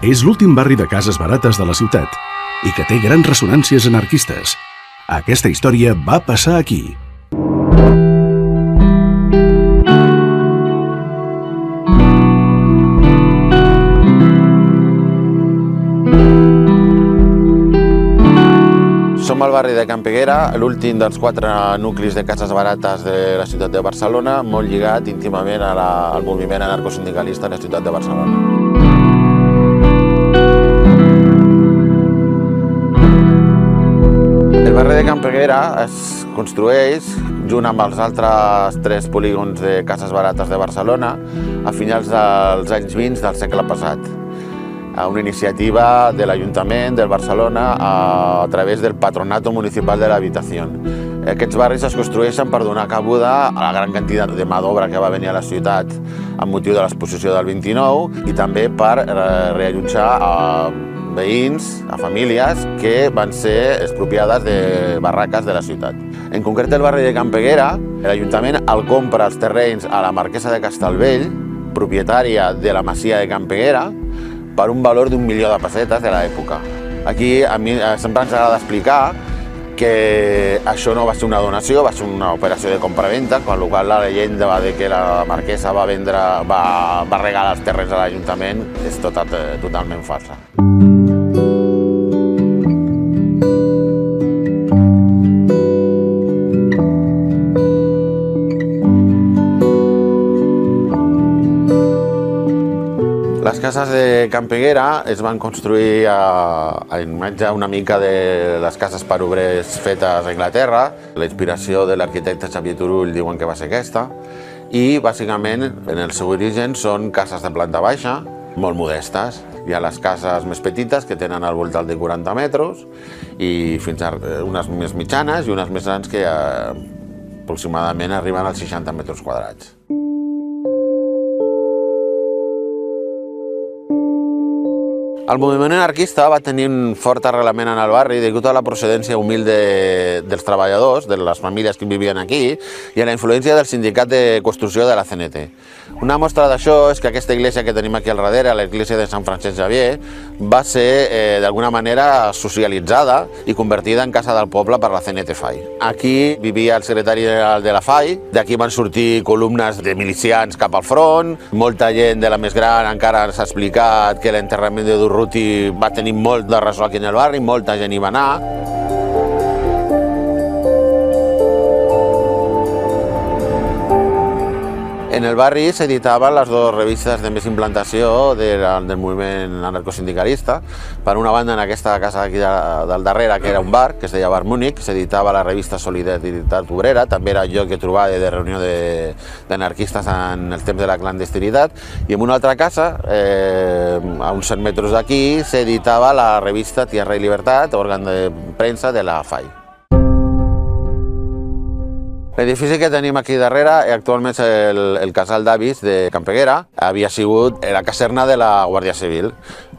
és l'últim barri de cases barates de la ciutat i que té grans ressonàncies anarquistes. Aquesta història va passar aquí. Som al barri de Can Peguera, l'últim dels 4 nuclis de cases barates de la ciutat de Barcelona, molt lligat íntimament al moviment anarcosindicalista de la ciutat de Barcelona. El barri de Can Peguera es construeix junt amb els altres 3 polígons de cases barates de Barcelona a finals dels anys 20 del segle passat, a una iniciativa de l'Ajuntament de Barcelona a través del Patronato Municipal de l'Habitació. Aquests barris es construeixen per donar cabuda a la gran quantitat de mà d'obra que va venir a la ciutat amb motiu de l'exposició del 29 i també per reallotjar a veïns, a famílies que van ser expropiades de barraques de la ciutat. En concret, el barri de Can Peguera, l'Ajuntament el compra els terrenys a la marquesa de Castellvell, propietària de la masia de Can Peguera, per un valor d'1 milió de pessetes de l'època. Aquí a mi sempre ens agrada explicar que això no va ser una donació, va ser una operació de compra-venta, amb la qual la llegenda va dir que la marquesa va regalar els terrenys a l'Ajuntament és totalment falsa. Les cases de Can Peguera es van construir a imatge una mica de les cases per obrers fetes a Anglaterra. La inspiració de l'arquitecte Xavier Turull diuen que va ser aquesta. I, bàsicament, en el seu origen són cases de planta baixa, molt modestes. Hi ha les cases més petites, que tenen al voltant de 40 metres, i fins a unes més mitjanes i unes més grans que aproximadament arriben als 60 metres quadrats. El moviment anarquista va tenir un fort arrelament en el barri degut a la procedència humil dels treballadors, de les famílies que vivien aquí, i a la influència del sindicat de construcció de la CNT. Una mostra d'això és que aquesta església que tenim aquí al darrere, l'església de Sant Francesc Xavier, va ser d'alguna manera socialitzada i convertida en casa del poble per la CNT FAI. Aquí vivia el secretari general de la FAI, d'aquí van sortir columnes de milicians cap al front, molta gent de la més gran encara s'ha explicat que l'enterrament de Durruti va tenir molt de ressò aquí en el barri, molta gent hi va anar. En el barri s'editaven les 2 revistes de més implantació del moviment anarcosindicalista. Per una banda, en aquesta casa aquí del darrere, que era un bar, que es deia Bar Múnich, s'editava la revista Solidaritat Obrera, també era lloc de trobada de reunió d'anarquistes en els temps de la clandestinitat. I en una altra casa, a uns 100 metres d'aquí, s'editava la revista Tierra i Libertat, òrgan de premsa de la FAI. L'edifici que tenim aquí darrere actualment és el casal d'avis de Can Peguera. Havia sigut la caserna de la Guàrdia Civil.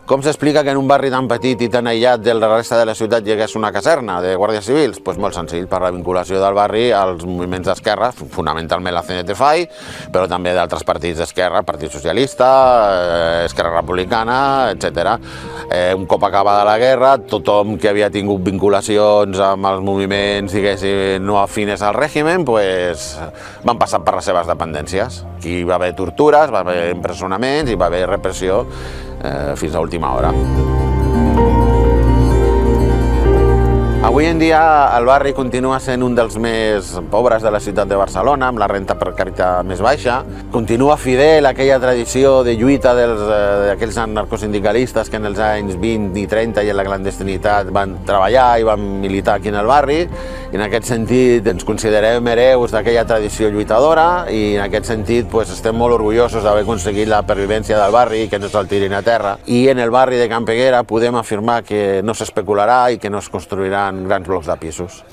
Com s'explica que en un barri tan petit i tan aïllat de la resta de la ciutat hi hagués una caserna de guàrdies civils? Doncs molt senzill, per la vinculació del barri als moviments d'esquerra, fonamentalment la CNT-FAI, però també d'altres partits d'esquerra, Partit Socialista, Esquerra Republicana, etc. Un cop acabada la guerra, tothom que havia tingut vinculacions amb els moviments, diguéssim, no afines al règim, van passar per les seves dependències. Aquí va haver tortures, va haver empresonaments i va haver repressió fins a última hora. Avui en dia el barri continua sent un dels més pobres de la ciutat de Barcelona, amb la renta per capita més baixa. Continua fidel a aquella tradició de lluita d'aquells anarcosindicalistes que en els anys 20 i 30 i en la clandestinitat van treballar i van militar aquí en el barri. I en aquest sentit ens considerem hereus d'aquella tradició lluitadora i en aquest sentit estem molt orgullosos d'haver aconseguit la pervivència del barri i que no se'l tirin a terra. I en el barri de Can Peguera podem afirmar que no s'especularà i que no es construiran grans blocs de pisos.